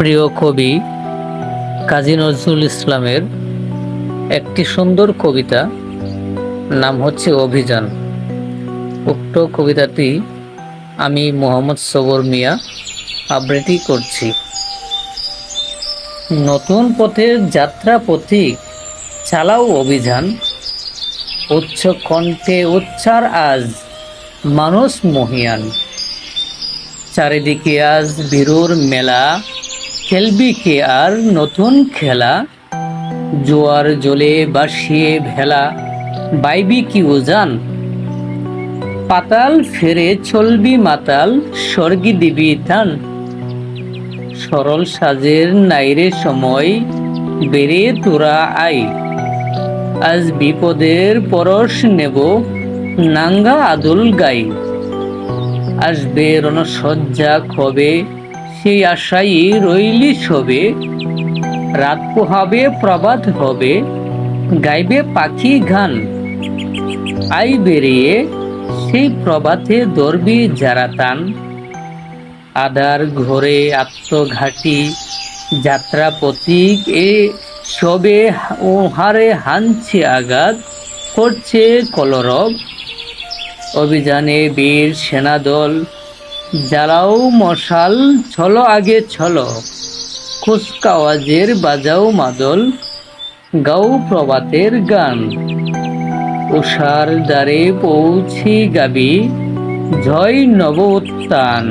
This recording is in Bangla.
প্রিয় কবি কাজী নজরুল ইসলামের একটি সুন্দর কবিতা, নাম হচ্ছে অভিযান। উক্ত কবিতাটি আমি মোহাম্মদ সবর মিয়া আবৃত্তি করছি। নতুন পথের যাত্রা পথিক চালাও অভিযান, উচ্চ কণ্ঠে উচ্চার আজ মানুষ মহিয়ান। চারিদিকে আজ বীরুর মেলা, খেলবি কে আর নতুন খেলা। জোয়ার জলে বাসিয়ে ভেলা, বাইবি কি উজান। পাতাল ফেরে চলবি মাতাল, স্বর্গী দিবি টান। সরল সাজের নাইরে সময়, বেড়ে তোরা আই। আজ বিপদের পরশ নেব, নাঙ্গা আদুল গাই। আসবে রণসজ্জা কবে, সেই আশাই রইলি সবে। রাত পোহাবে প্রভাত হবে, গাইবে পাখি গান। আই বেরিয়ে সেই প্রভাতে ধরবি যারা টান। আধার ঘরে আত্মঘাতী যাত্রা পথিক এ সবে হারে হানছে আঘাত, করছে কলরব। অভিযানে বীর সেনাদল, জ্বালাও মশাল, চলো আগে চলো। কুচকাওয়াজের বাজাও মাদল, গাও প্রভাতের গান। উষার দ্বারে পৌঁছি গাবি, জয় নব উত্থান।